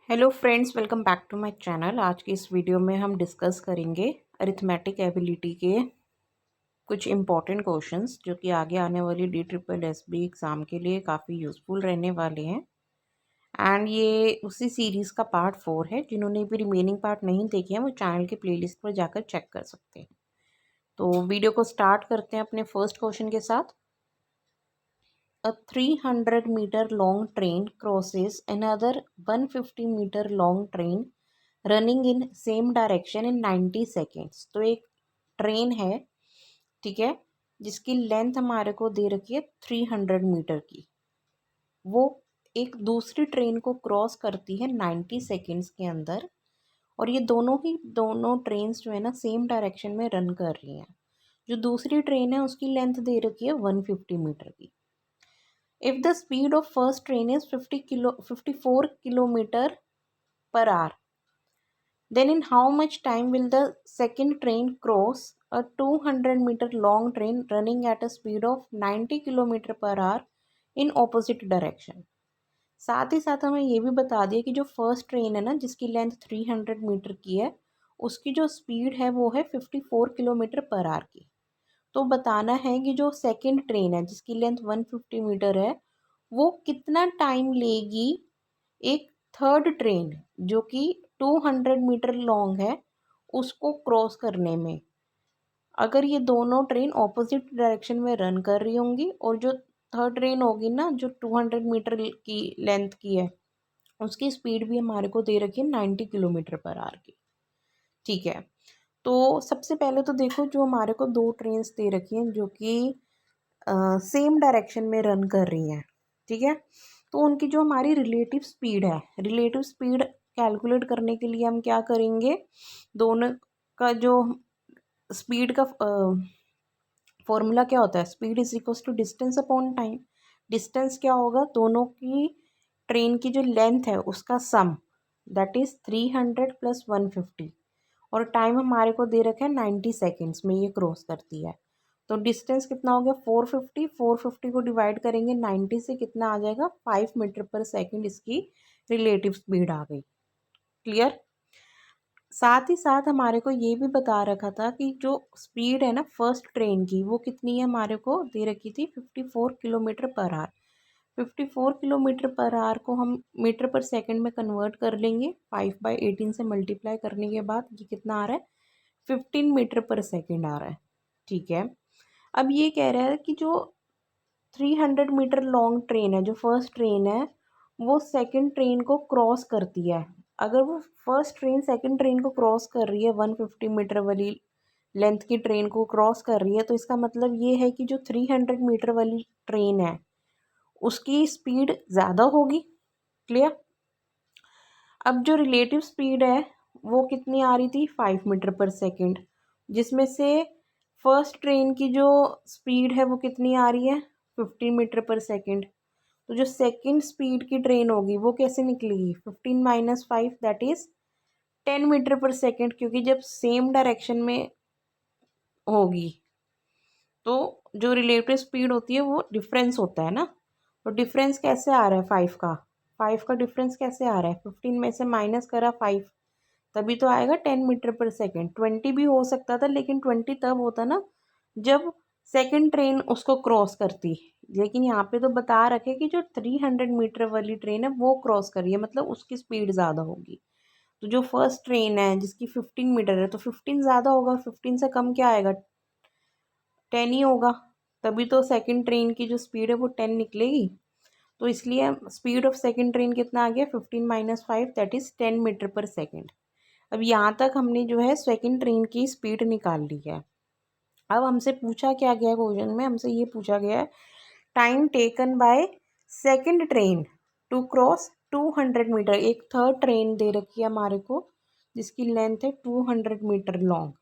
Hello friends, welcome back to my channel. आज की इस वीडियो में हम डिस्कस करेंगे अरिथमेटिक एबिलिटी के कुछ इम्पॉर्टेंट क्वेश्चंस जो कि आगे आने वाली DSSB एग्ज़ाम के लिए काफ़ी यूज़फुल रहने वाले हैं। एंड ये उसी सीरीज़ का पार्ट 4 है। जिन्होंने भी रिमेनिंग पार्ट नहीं देखे हैं वो चैनल के प्लेलिस्ट पर जाकर चेक कर सकते हैं। तो वीडियो को स्टार्ट करते हैं अपने फर्स्ट क्वेश्चन के साथ। A 300-meter long train crosses another 150-meter long train running in same direction in 90 seconds. तो एक ट्रेन है, ठीक है, जिसकी लेंथ हमारे को दे रखी है 300 मीटर की। वो एक दूसरी ट्रेन को क्रॉस करती है 90 सेकेंड्स के अंदर। और ये दोनों ट्रेन्स जो है ना सेम डायरेक्शन में रन कर रही हैं। जो दूसरी ट्रेन है उसकी लेंथ दे रखी है 150 मीटर की। If the speed of first train is 54 kilometre per hour, then in how much time will the second train cross a 200-meter long train running at a speed of 90 kilometre per hour in opposite direction. साथ ही साथ हमें ये भी बता दिया कि जो first train है ना जिसकी लेंथ 300 मीटर की है, उसकी जो स्पीड है वो है 54 किलोमीटर पर आवर की। तो बताना है कि जो सेकंड ट्रेन है जिसकी लेंथ 150 मीटर है वो कितना टाइम लेगी एक थर्ड ट्रेन जो कि 200 मीटर लॉन्ग है उसको क्रॉस करने में। अगर ये दोनों ट्रेन ऑपोजिट डायरेक्शन में रन कर रही होंगी और जो थर्ड ट्रेन होगी ना जो 200 मीटर की लेंथ की है उसकी स्पीड भी हमारे को दे रखी है 90 किलोमीटर पर आवर की। ठीक है, तो सबसे पहले तो देखो जो हमारे को दो ट्रेन्स दे रखी हैं जो कि सेम डायरेक्शन में रन कर रही हैं, ठीक है। तो उनकी जो हमारी रिलेटिव स्पीड कैलकुलेट करने के लिए हम क्या करेंगे, दोनों का जो स्पीड का फॉर्मूला क्या होता है, speed is equals to distance upon time. Distance क्या होगा, दोनों की ट्रेन की जो लेंथ है उसका सम, दैट इज 300 प्लस 150। और टाइम हमारे को दे रखा है 90 सेकेंड्स में ये क्रॉस करती है। तो डिस्टेंस कितना हो गया 450 को डिवाइड करेंगे 90 से, कितना आ जाएगा 5 मीटर पर सेकेंड इसकी रिलेटिव स्पीड आ गई। क्लियर। साथ ही साथ हमारे को ये भी बता रखा था कि जो स्पीड है ना फर्स्ट ट्रेन की वो कितनी है, हमारे को दे रखी थी 54 kilometre per hour. 54 kilometre per hour को हम मीटर पर सेकंड में कन्वर्ट कर लेंगे। 5/18 से मल्टीप्लाई करने के बाद ये कितना आ रहा है, 15 मीटर पर सेकंड आ रहा है। ठीक है, अब ये कह रहा है कि जो 300 मीटर लॉन्ग ट्रेन है, जो फर्स्ट ट्रेन है वो सेकंड ट्रेन को क्रॉस करती है। अगर वो फर्स्ट ट्रेन सेकंड ट्रेन को क्रॉस कर रही है 150 मीटर वाली लेंथ की ट्रेन को क्रॉस कर रही है, तो इसका मतलब ये है कि जो 300 मीटर वाली ट्रेन है उसकी स्पीड ज़्यादा होगी। क्लियर। अब जो रिलेटिव स्पीड है वो कितनी आ रही थी 5 मीटर पर सेकंड, जिसमें से फर्स्ट ट्रेन की जो स्पीड है वो कितनी आ रही है 15 मीटर पर सेकंड। तो जो सेकंड स्पीड की ट्रेन होगी वो कैसे निकलेगी, 15 minus 5 that is 10 metre per second, क्योंकि जब सेम डायरेक्शन में होगी तो जो रिलेटिव स्पीड होती है वो डिफरेंस होता है ना। तो डिफरेंस कैसे आ रहा है 5 का डिफरेंस कैसे आ रहा है, 15 में से माइनस करा 5, तभी तो आएगा 10 मीटर पर सेकेंड। 20 भी हो सकता था लेकिन 20 तब होता ना जब सेकेंड ट्रेन उसको क्रॉस करती। लेकिन यहाँ पे तो बता रखे कि जो 300 मीटर वाली ट्रेन है वो क्रॉस कर रही है, मतलब उसकी स्पीड ज़्यादा होगी। तो जो फर्स्ट ट्रेन है जिसकी 15 मीटर है तो 15 ज़्यादा होगा, 15 से कम क्या आएगा 10 ही होगा, तभी तो सेकंड ट्रेन की जो स्पीड है वो 10 निकलेगी। तो इसलिए स्पीड ऑफ सेकंड ट्रेन कितना आ गया 15 minus 5 that is 10 metre per second. अब यहाँ तक हमने जो है सेकंड ट्रेन की स्पीड निकाल ली है। अब हमसे पूछा क्या गया है क्वेश्चन में, हमसे ये पूछा गया है time taken by second train to cross 200 metre. एक थर्ड ट्रेन दे रखी है हमारे को जिसकी लेंथ है 200 मीटर लॉन्ग।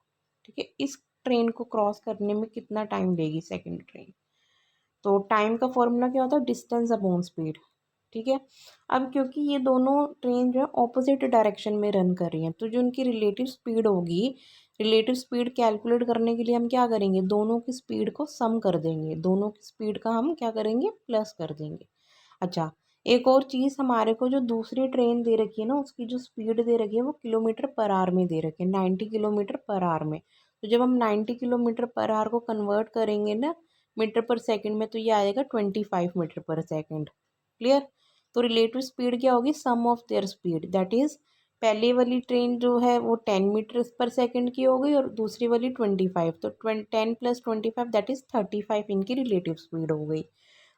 ठीक है, इस ट्रेन को क्रॉस करने में कितना टाइम लेगी सेकंड ट्रेन। तो टाइम का फॉर्मूला क्या होता है, डिस्टेंस अपॉन स्पीड। ठीक है, अब क्योंकि ये दोनों ट्रेन जो है ऑपोजिट डायरेक्शन में रन कर रही हैं तो जो उनकी रिलेटिव स्पीड होगी, रिलेटिव स्पीड कैलकुलेट करने के लिए हम क्या करेंगे, दोनों की स्पीड को सम कर देंगे, दोनों की स्पीड का हम क्या करेंगे प्लस कर देंगे। अच्छा, एक और चीज़, हमारे को जो दूसरी ट्रेन दे रखी है ना, उसकी जो स्पीड दे रखी है वो किलोमीटर पर आवर में दे रखी है, 90 किलोमीटर पर आवर में। तो जब हम 90 किलोमीटर पर आवर को कन्वर्ट करेंगे ना मीटर पर सेकंड में, तो ये आएगा 25 मीटर पर सेकंड। क्लियर। तो रिलेटिव स्पीड क्या होगी, sum of their speed, that is पहले वाली ट्रेन जो है वो 10 मीटर पर सेकंड की हो गई और दूसरी वाली 25। तो 10 + 25 दैट इज 35 इनकी रिलेटिव स्पीड हो गई।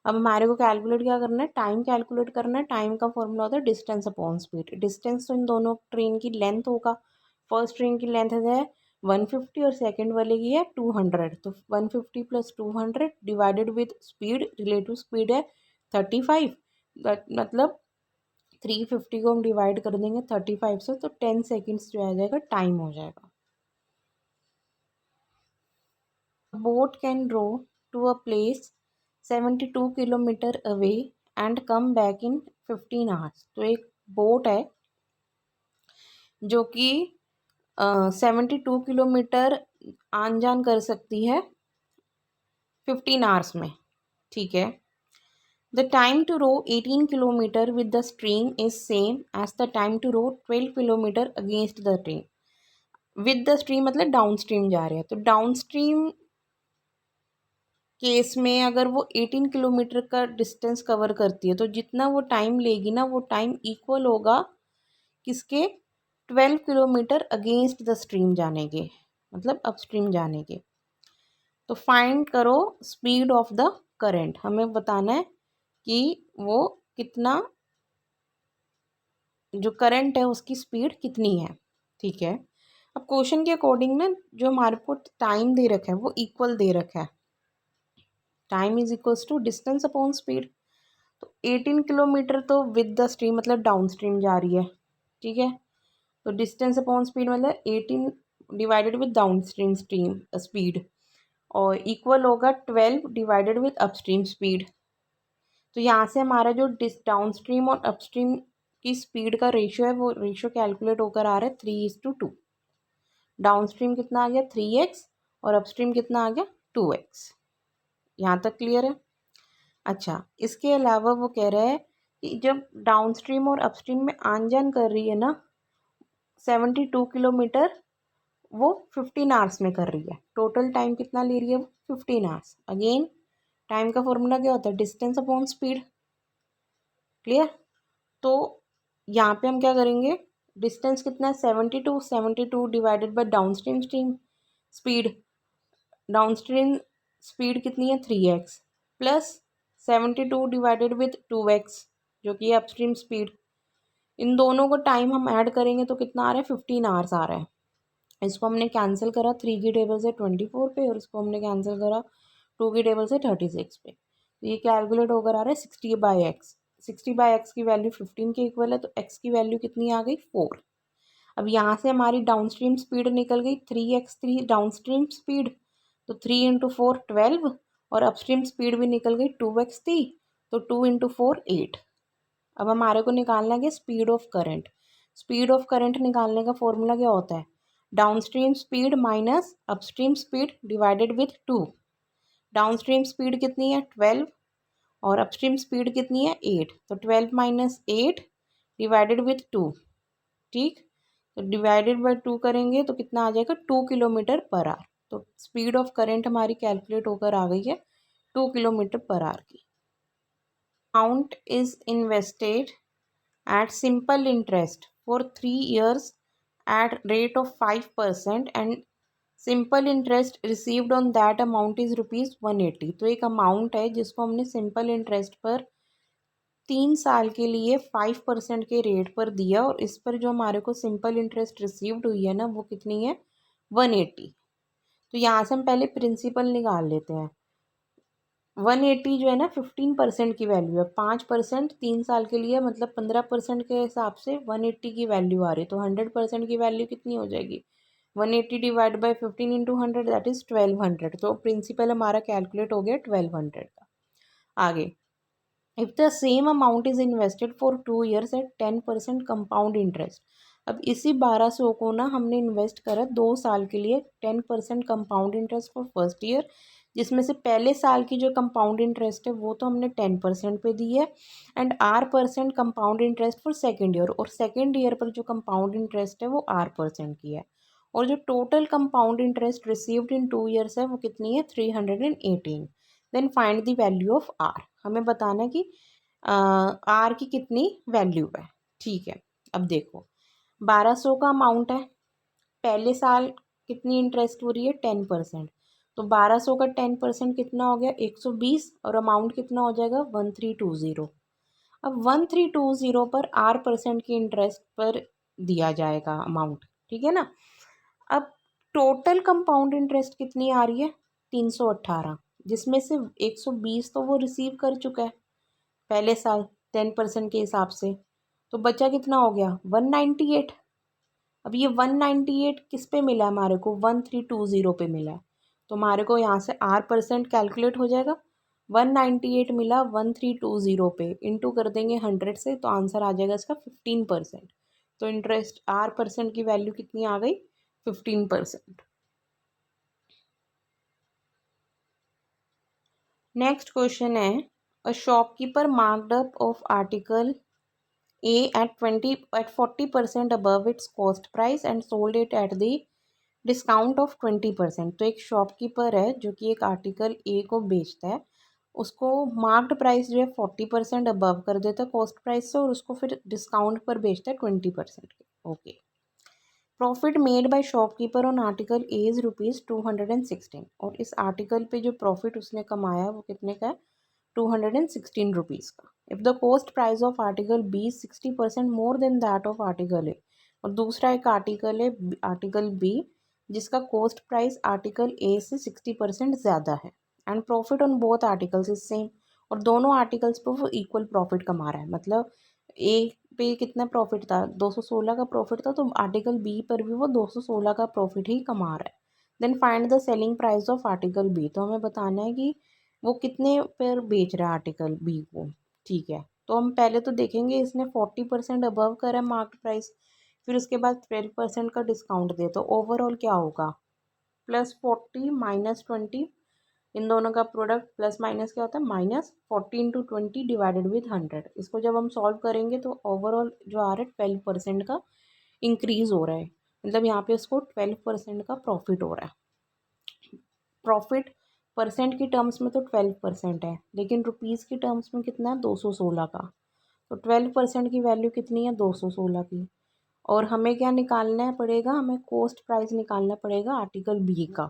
अब हमारे को कैलकुलेट क्या करना है, टाइम कैलकुलेट करना है। टाइम का फॉर्मूला होता है डिस्टेंस अपॉन स्पीड। डिस्टेंस तो इन दोनों ट्रेन की लेंथ होगा। फर्स्ट ट्रेन की लेंथ है 150 और सेकंड वाले की है 200। तो 150 + 200 divided with speed, relative speed है 35। मतलब 350 को हम डिवाइड कर देंगे 35 से, तो 10 सेकेंड्स जो आ जाएगा टाइम हो जाएगा। Boat can row to a place 72 kilometre away and come back in 15 hours. तो एक बोट है जो कि 72 किलोमीटर आन जान कर सकती है 15 आवर्स में। ठीक है। The time to row 18 kilometre with the stream is same as the time to row 12 kilometre against the stream. With the stream मतलब डाउन स्ट्रीम जा रहे हैं, तो डाउन स्ट्रीम केस में अगर वो 18 किलोमीटर का डिस्टेंस कवर करती है, तो जितना वो टाइम लेगी ना, वो टाइम इक्वल होगा किसके, 12 किलोमीटर अगेंस्ट द स्ट्रीम जाने के, मतलब अपस्ट्रीम जाने के। तो फाइंड करो स्पीड ऑफ द करंट। हमें बताना है कि वो कितना, जो करंट है उसकी स्पीड कितनी है। ठीक है। अब क्वेश्चन के अकॉर्डिंग ना, जो हमारे को टाइम दे रखा है वो इक्वल दे रखा है। Time is equals to distance upon speed. तो 18 किलोमीटर तो विद द स्ट्रीम मतलब डाउन स्ट्रीम जा रही है। ठीक है। तो डिस्टेंस अपॉन स्पीड मतलब 18 divided with down stream stream speed, और इक्वल होगा 12 डिवाइडेड विद अपस्ट्रीम स्पीड। तो यहाँ से हमारा जो डाउन स्ट्रीम और अपस्ट्रीम की स्पीड का रेशियो है, वो रेशियो कैलकुलेट होकर आ रहा है 3:2। डाउन स्ट्रीम कितना आ गया 3x और अपस्ट्रीम कितना आ गया 2x। यहाँ तक क्लियर है। अच्छा, इसके अलावा वो कह रहा है कि जब डाउन स्ट्रीम और अपस्ट्रीम में आन जान कर रही है ना 72 किलोमीटर, वो 15 आवर्स में कर रही है। टोटल टाइम कितना ले रही है वो 15 आवर्स। अगेन टाइम का फॉर्मूला क्या होता है, डिस्टेंस अपॉन स्पीड। क्लियर। तो यहाँ पे हम क्या करेंगे, डिस्टेंस कितना है 72, 72 divided by down stream stream speed. Down stream speed कितनी है 3x plus 72 divided with 2x जो कि है अपस्ट्रीम स्पीड। इन दोनों को टाइम हम ऐड करेंगे तो कितना आ रहा है 15 आवर्स आ रहा है। इसको हमने कैंसिल करा 3 की टेबल से 24 पे, और इसको हमने कैंसिल करा 2 की टेबल से 36 पे। तो ये कैलकुलेट होकर आ रहा है 60/x। 60/x की वैल्यू 15 के इक्वल है, तो x की वैल्यू कितनी आ गई 4। अब यहाँ से हमारी डाउन स्ट्रीम स्पीड निकल गई 3x डाउन स्ट्रीम स्पीड, तो 3 × 4 12, और अपस्ट्रीम स्पीड भी निकल गई 2x थी, तो 2 × 4 8। अब हमारे को निकालना है speed of current. Speed of current निकालने का फॉर्मूला क्या होता है, down stream speed minus upstream speed divided with 2। Down stream speed कितनी है 12 और अपस्ट्रीम स्पीड कितनी है 8, तो 12 - 8 डिवाइडेड विथ 2। ठीक। तो डिवाइडेड बाय 2 करेंगे तो कितना आ जाएगा 2 किलोमीटर पर आवर। तो स्पीड ऑफ करंट हमारी कैलकुलेट होकर आ गई है 2 किलोमीटर पर आवर की। Amount is invested at simple interest for 3 years at rate of 5% and simple interest received on that amount is ₹180। तो एक अमाउंट है जिसको हमने सिंपल इंटरेस्ट पर 3 साल के लिए 5% के रेट पर दिया, और इस पर जो हमारे को सिंपल इंटरेस्ट रिसीव्ड हुई है ना वो कितनी है 180। तो यहाँ से हम पहले प्रिंसिपल निकाल लेते हैं। 180 जो है ना 15% की वैल्यू है। 5% 3 साल के लिए मतलब 15% के हिसाब से 180 की वैल्यू आ रही है, तो 100% की वैल्यू कितनी हो जाएगी 180 डिवाइड बाई 15 × 100 दैट इज़ 1200। तो प्रिंसिपल हमारा कैलकुलेट हो गया 1200 का। आगे, if the same amount is invested for 2 years at 10% compound interest. अब इसी 1200 को ना हमने इन्वेस्ट करा 2 साल के लिए 10% compound interest for first year, जिसमें से पहले साल की जो कंपाउंड इंटरेस्ट है वो तो हमने 10% पे दी है, and R% compound interest for second year, और सेकेंड ईयर पर जो कंपाउंड इंटरेस्ट है वो R% की है। और जो total compound interest received in 2 years है वो कितनी है, 318। Then find the value of R। हमें बताना है कि R की कितनी वैल्यू है। ठीक है, अब देखो 1200 का अमाउंट है, पहले साल कितनी इंटरेस्ट हो रही है, 10%। तो 1200 का 10% कितना हो गया, 120, और अमाउंट कितना हो जाएगा, 1320। अब 1320 पर R% की इंटरेस्ट पर दिया जाएगा अमाउंट, ठीक है ना। अब टोटल कंपाउंड इंटरेस्ट कितनी आ रही है, 318, जिसमें से 120 तो वो रिसीव कर चुका है पहले साल 10% के हिसाब से, तो बचा कितना हो गया, 198। अब ये 198 किस पे मिला है हमारे को, 1320 पे मिला है, तो हमारे को यहाँ से R% कैलकुलेट हो जाएगा। 198 मिला 1320 पे, इंटू कर देंगे 100 से, तो आंसर आ जाएगा इसका 15%। तो इंटरेस्ट R% की वैल्यू कितनी आ गई, 15%। नेक्स्ट क्वेश्चन है, a shopkeeper marked up of article A at 40% above its cost price and sold it at the discount of 20%। तो एक शॉपकीपर है जो कि एक आर्टिकल ए को बेचता है, उसको मार्क्ड प्राइस जो है 40% अबव कर देता है कॉस्ट प्राइस से, और उसको फिर डिस्काउंट पर बेचता है 20% के। Okay, profit made by shopkeeper on article a is ₹216, और इस आर्टिकल पे जो प्रॉफिट उसने कमाया वो कितने का है, ₹216 का। If the cost price of article B is 60% more than that of article A, और दूसरा एक आर्टिकल है आर्टिकल बी जिसका कॉस्ट प्राइस आर्टिकल ए से 60% ज़्यादा है, and profit on both articles is same, और दोनों आर्टिकल्स पर वो इक्वल प्रॉफिट कमा रहा है। मतलब ए पे कितना प्रॉफिट था, 216 का प्रॉफिट था, तो आर्टिकल बी पर भी वो 216 का प्रॉफिट ही कमा रहा है। Then find the selling price of article B. तो हमें बताना है कि वो कितने पर बेच रहा है आर्टिकल बी को। ठीक है, तो हम पहले तो देखेंगे इसने 40% अबव करा है मार्केट प्राइस, फिर उसके बाद 12% का डिस्काउंट दे, तो ओवरऑल क्या होगा, +40 -20, इन दोनों का प्रोडक्ट प्लस माइनस क्या होता है, -40 × 20 डिवाइडेड विद 100। इसको जब हम सॉल्व करेंगे तो ओवरऑल जो आ रहा है 12% का इंक्रीज़ हो रहा है, मतलब यहाँ पे इसको 12% का प्रॉफिट हो रहा है। प्रॉफिट परसेंट की टर्म्स में तो 12% है, लेकिन रुपीज़ की टर्म्स में कितना है, 216 का। तो 12% की वैल्यू कितनी है, 216 की। और हमें क्या निकालना है पड़ेगा, हमें कॉस्ट प्राइस निकालना पड़ेगा आर्टिकल बी का।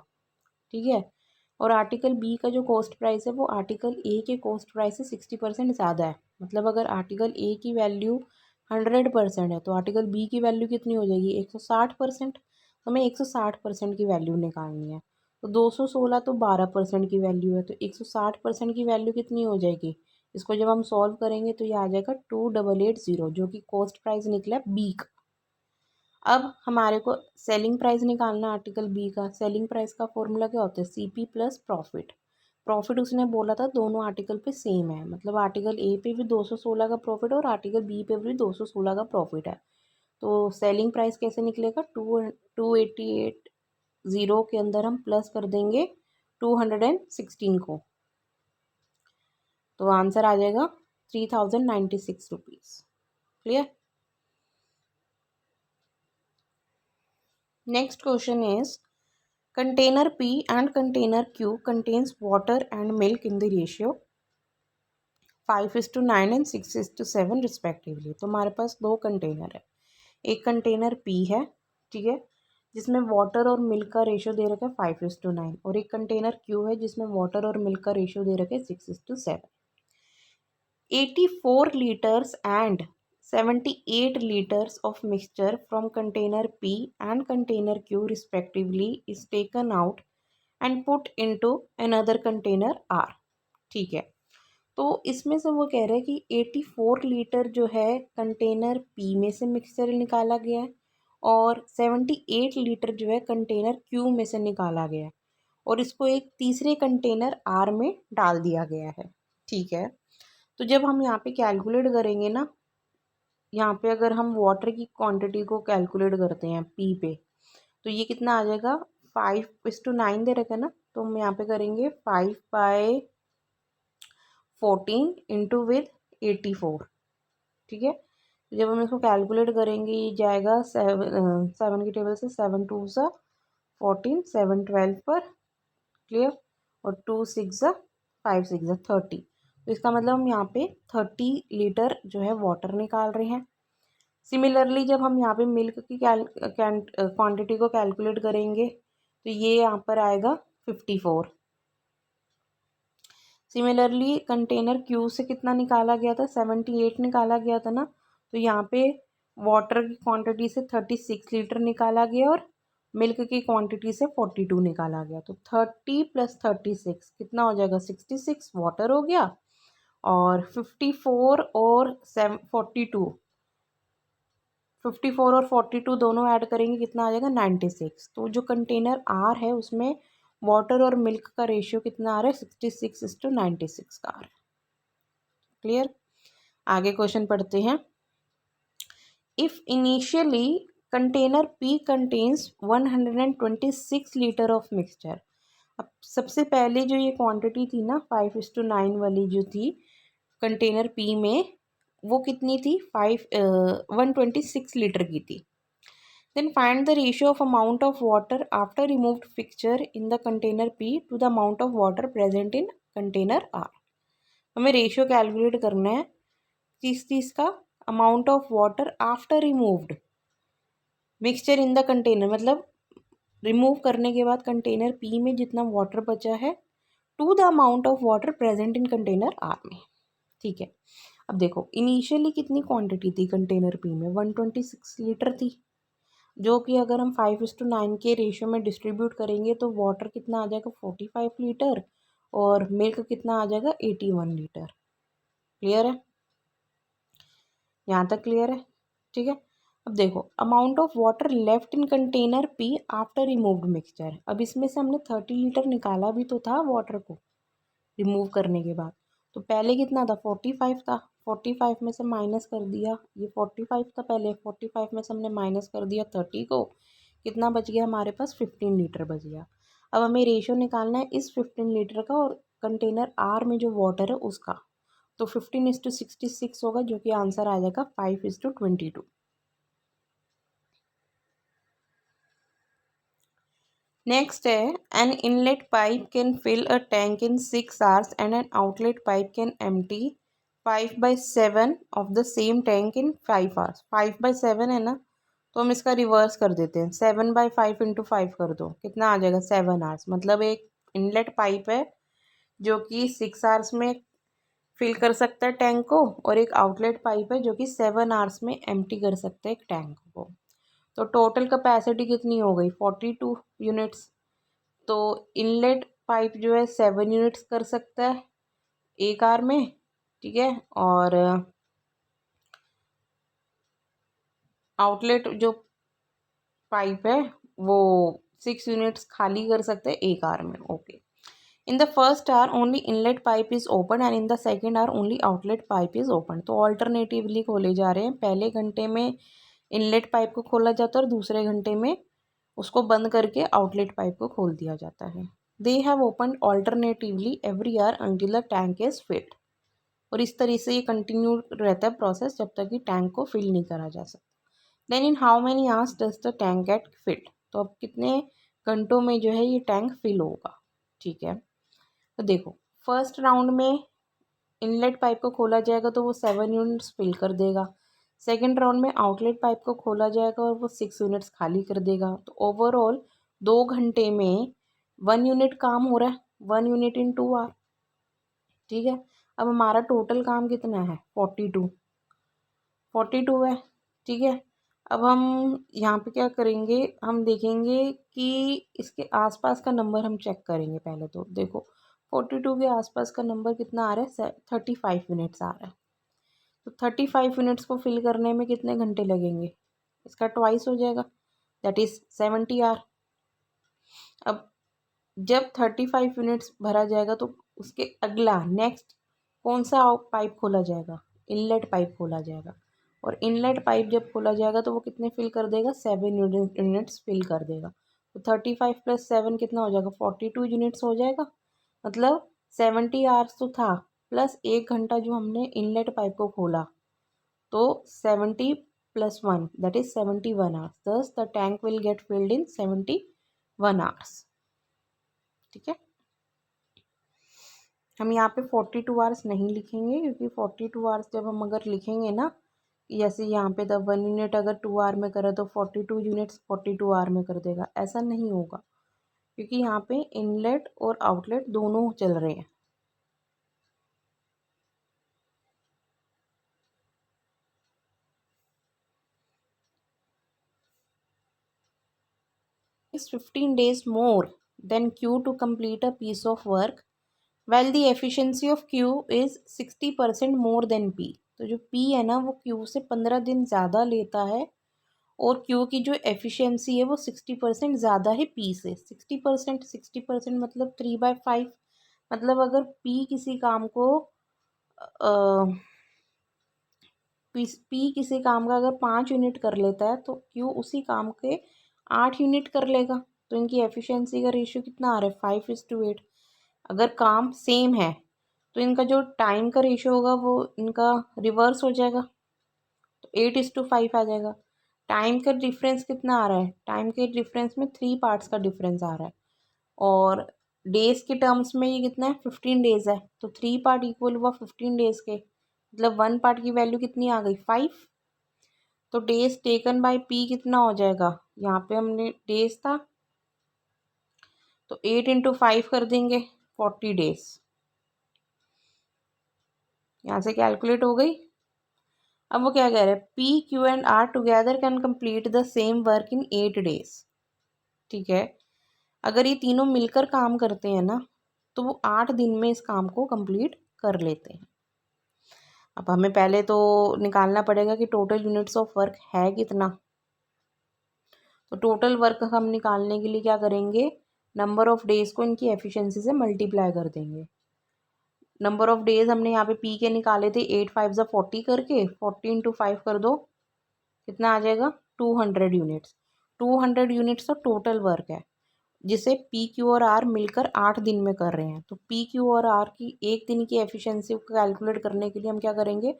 ठीक है, और आर्टिकल बी का जो कॉस्ट प्राइस है वो आर्टिकल ए के कॉस्ट प्राइस से 60% ज़्यादा है। मतलब अगर आर्टिकल ए की वैल्यू 100% है तो आर्टिकल बी की वैल्यू कितनी हो जाएगी, 160%। हमें 160% की वैल्यू निकालनी है, तो 216 तो 12% की वैल्यू है, तो 160% की वैल्यू कितनी हो जाएगी। इसको जब हम सॉल्व करेंगे तो ये आ जाएगा 2880, जो कि कॉस्ट प्राइस निकला बी का। अब हमारे को सेलिंग प्राइस निकालना आर्टिकल बी का। सेलिंग प्राइस का फॉर्मूला क्या होता है, CP प्लस प्रॉफिट। प्रॉफिट उसने बोला था दोनों आर्टिकल पे सेम है, मतलब आर्टिकल ए पे भी 216 का प्रॉफिट और आर्टिकल बी पे भी 216 का प्रॉफिट है। तो सेलिंग प्राइस कैसे निकलेगा, 2880 के अंदर हम प्लस कर देंगे 216 को, तो आंसर आ जाएगा 3096 rupees. Clear. Next question is, container P and container Q contains water and milk in the ratio 5:9 and 6:7 respectively. तो हमारे पास दो कंटेनर है, एक कंटेनर P है, ठीक है, जिसमें वाटर और मिल्क का रेशियो दे रखा है 5:9, और एक कंटेनर Q है जिसमें वाटर और मिल्क का रेशियो दे रखा है 6:7। 84 liters and 78 liters of mixture from container P and container Q respectively is taken out and put into another container R। ठीक है, तो इसमें से वो कह रहे हैं कि 84 लीटर जो है कंटेनर P में से मिक्सचर निकाला गया है, और 78 लीटर जो है कंटेनर Q में से निकाला गया है, और इसको एक तीसरे कंटेनर R में डाल दिया गया है। ठीक है, तो जब हम यहाँ पे कैलकुलेट करेंगे ना, यहाँ पे अगर हम वाटर की क्वांटिटी को कैलकुलेट करते हैं P पे, तो ये कितना आ जाएगा, 5:9 दे रखा है ना, तो हम यहाँ पे करेंगे 5/14 इंटू विद 84, ठीक है। तो जब हम इसको कैलकुलेट करेंगे ये जाएगा 7 की टेबल से 7 2 सा 14, 7 12 पर, क्लियर, और 2 6 सा 5 6 सा 30। तो इसका मतलब हम यहाँ पे 30 लीटर जो है वाटर निकाल रहे हैं। सिमिलरली जब हम यहाँ पे मिल्क की क्वांटिटी को कैलकुलेट करेंगे तो ये यहाँ पर आएगा 54। सिमिलरली कंटेनर क्यू से कितना निकाला गया था, 78 निकाला गया था ना, तो यहाँ पे वाटर की क्वांटिटी से 36 लीटर निकाला गया और मिल्क की क्वांटिटी से 42 निकाला गया। तो 30 + 36 कितना हो जाएगा, 66 वाटर हो गया, और 54 और 42 दोनों ऐड करेंगे कितना आ जाएगा, 96। तो जो कंटेनर आर है उसमें वाटर और मिल्क का रेशियो कितना आ रहा है, 66:96 का आ रहा है। क्लियर। आगे क्वेश्चन पढ़ते हैं। If initially container P contains 126 litre of mixture. अब सबसे पहले जो ये क्वांटिटी थी ना 5:9 वाली जो थी कंटेनर पी में, वो कितनी थी, 126 लीटर की थी। Then find the ratio of amount of water after removed fixture in the container P to the amount of water present in container R। हमें रेशियो कैलकुलेट करना है किस का, amount of water after removed mixture in the container, मतलब remove करने के बाद container P में जितना वाटर बचा है to the amount of water present in container R में, ठीक है। अब देखो इनिशियली कितनी क्वांटिटी थी कंटेनर पी में, 126 लीटर थी, जो कि अगर हम 5:9 के रेशियो में डिस्ट्रीब्यूट करेंगे तो वाटर कितना आ जाएगा, 45 लीटर, और मिल्क कितना आ जाएगा, 81 लीटर। क्लियर है, यहाँ तक क्लियर है, ठीक है। अब देखो amount of water left in container P after removed mixture. अब इसमें से हमने 30 लीटर निकाला भी तो था वाटर को रिमूव करने के बाद, तो पहले कितना था, 45 था, 45 में से माइनस कर दिया, ये 45 था पहले, 45 में से हमने माइनस कर दिया 30 को, कितना बच गया हमारे पास, 15 लीटर बच गया। अब हमें रेशियो निकालना है इस 15 लीटर का और कंटेनर आर में जो वाटर है उसका, तो 15:66 होगा, जो कि आंसर आ जाएगा 5:22। नेक्स्ट है, an inlet pipe can fill a tank in 6 hours and an outlet pipe can empty 5/7 of the same tank in 5 hours। 5/7 है ना, तो हम इसका रिवर्स कर देते हैं, 7/5 × 5 कर दो, कितना आ जाएगा, 7 hours। मतलब एक इनलेट पाइप है जो कि 6 hours में फिल कर सकता है टैंक को, और एक आउटलेट पाइप है जो कि 7 hours में एम्प्टी कर सकता है एक टैंक को। तो टोटल कैपेसिटी कितनी हो गई, 42 यूनिट्स। तो इनलेट पाइप जो है 7 यूनिट्स कर सकता है एक आवर में, ठीक है, और आउटलेट जो पाइप है वो 6 यूनिट्स खाली कर सकते हैं एक आवर में। Okay, in the first hour only inlet pipe is open and in the second hour only outlet pipe is open. तो ऑल्टरनेटिवली खोले जा रहे हैं, पहले घंटे में इनलेट पाइप को खोला जाता है और दूसरे घंटे में उसको बंद करके आउटलेट पाइप को खोल दिया जाता है। They have open alternatively every year until the tank is fit. और इस तरह से ये कंटिन्यू रहता है प्रोसेस जब तक कि टैंक को फिल नहीं करा जा सकता। Then in how many hours does the tank get fit. तो अब कितने घंटों में जो है ये टैंक फिल होगा, ठीक है। तो देखो फर्स्ट राउंड में इनलेट पाइप को खोला जाएगा तो वो 7 यूनिट्स फिल कर देगा। सेकेंड राउंड में आउटलेट पाइप को खोला जाएगा और वो 6 यूनिट्स खाली कर देगा। तो ओवरऑल 2 घंटे में 1 यूनिट काम हो रहा है, 1 यूनिट इन 2 आवर, ठीक है। अब हमारा टोटल काम कितना है, 42 है, ठीक है। अब हम यहाँ पे क्या करेंगे, हम देखेंगे कि इसके आसपास का नंबर हम चेक करेंगे पहले। तो देखो 42 के आसपास का नंबर कितना आ रहा है, 35 यूनिट्स आ रहा है। तो 35 यूनिट्स को फिल करने में कितने घंटे लगेंगे, इसका ट्वाइस हो जाएगा, दैट इज़ 70 आवर। अब जब 35 यूनिट्स भरा जाएगा तो उसके अगला नेक्स्ट कौन सा पाइप खोला जाएगा, इनलेट पाइप खोला जाएगा। और इनलेट पाइप जब खोला जाएगा तो वो कितने फिल कर देगा, 7 यूनिट्स फिल कर देगा। तो 35 + 7 कितना हो जाएगा, 42 यूनिट्स हो जाएगा। मतलब 70 आवर्स तो था, प्लस 1 घंटा जो हमने इनलेट पाइप को खोला, तो 70 + 1 दैट इज 71 आवर्स। दस the tank will get filled in 71 hours. ठीक है, हम यहाँ पे 42 आवर्स नहीं लिखेंगे, क्योंकि 42 आवर्स जब हम अगर लिखेंगे ना, जैसे यहाँ पे द 1 यूनिट अगर 2 आवर में करे तो 42 यूनिट्स 42 आवर में कर देगा, ऐसा नहीं होगा, क्योंकि यहाँ पे इनलेट और आउटलेट दोनों चल रहे हैं। Takes 15 days more than Q to complete a piece of work, while the efficiency of Q is 60% more than P। तो जो P है ना वो Q से 15 दिन ज़्यादा लेता है, और Q की जो एफिशिएंसी है वो 60% ज़्यादा है P से। 60% मतलब 3/5। मतलब अगर P किसी काम को पी किसी काम का अगर 5 यूनिट कर लेता है, तो क्यू उसी काम के 8 यूनिट कर लेगा। तो इनकी एफिशिएंसी का रेशियो कितना आ रहा है, 5:8। अगर काम सेम है तो इनका जो टाइम का रेशियो होगा वो इनका रिवर्स हो जाएगा, तो 8:5 आ जाएगा। टाइम का डिफरेंस कितना आ रहा है, टाइम के डिफरेंस में 3 पार्ट्स का डिफरेंस आ रहा है, और डेज के टर्म्स में ये कितना है, 15 डेज है। तो 3 पार्ट इक्वल हुआ 15 डेज के, मतलब 1 पार्ट की वैल्यू कितनी आ गई, 5। तो डेज टेकन बाय पी कितना हो जाएगा, यहाँ पे हमने डेज था तो 8 × 5 कर देंगे, 40 डेज। यहाँ से कैलकुलेट हो गई। अब वो क्या कह रहे हैं, P Q and R together can complete the same work in 8 days. ठीक है, अगर ये तीनों मिलकर काम करते हैं ना, तो वो 8 दिन में इस काम को कंप्लीट कर लेते हैं। अब हमें पहले तो निकालना पड़ेगा कि टोटल यूनिट्स ऑफ वर्क है कितना। तो टोटल वर्क हम निकालने के लिए क्या करेंगे, नंबर ऑफ डेज को इनकी एफिशिएंसी से मल्टीप्लाई कर देंगे। नंबर ऑफ डेज हमने यहाँ पे पी के निकाले थे, 8 5 ज़ा 40 करके, 40 × 5 कर दो, कितना आ जाएगा, 200 यूनिट्स। 200 यूनिट्स तो टोटल वर्क है, जिसे पी क्यू और आर मिलकर 8 दिन में कर रहे हैं। तो पी क्यू और आर की एक दिन की एफिशिएंसी को कैलकुलेट करने के लिए हम क्या करेंगे,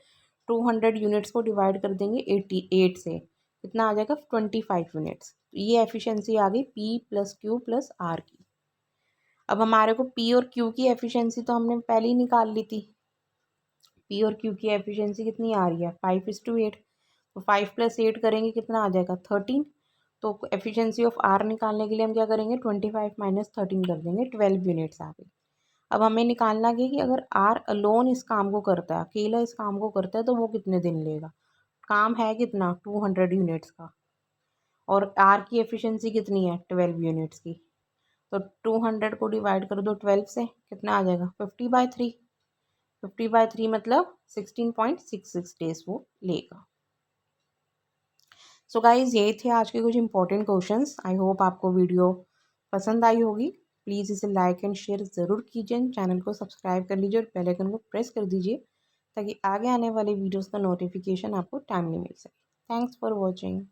200 यूनिट्स को डिवाइड कर देंगे 88 से, कितना आ जाएगा, 25 यूनिट्स। तो ये एफिशिएंसी आ गई पी + क्यू + आर की। अब हमारे को पी और क्यू की एफिशिएंसी तो हमने पहले ही निकाल ली थी। पी और क्यू की एफिशिएंसी कितनी आ रही है, 5:8। तो 5 + 8 करेंगे, कितना आ जाएगा, 13। तो एफिशिएंसी ऑफ आर निकालने के लिए हम क्या करेंगे, 25 - 13 कर देंगे, 12 यूनिट्स आ गई। अब हमें निकालना है कि अगर आर अलोन इस काम को करता है, अकेला इस काम को करता है, तो वो कितने दिन लेगा। काम है कितना, 200 यूनिट्स का, और आर की एफिशिएंसी कितनी है, 12 यूनिट्स की। तो 200 को डिवाइड कर दो 12 से, कितना आ जाएगा, 50/3। 50/3 मतलब 16.66 डेज वो लेगा। सो गाइज ये थे आज के कुछ इंपॉर्टेंट क्वेश्चंस। आई होप आपको वीडियो पसंद आई होगी। प्लीज़ इसे लाइक एंड शेयर ज़रूर कीजिए, चैनल को सब्सक्राइब कर लीजिए और बेल आइकन को प्रेस कर दीजिए, ताकि आगे आने वाले वीडियोस का नोटिफिकेशन आपको टाइमली मिल सके। Thanks for watching.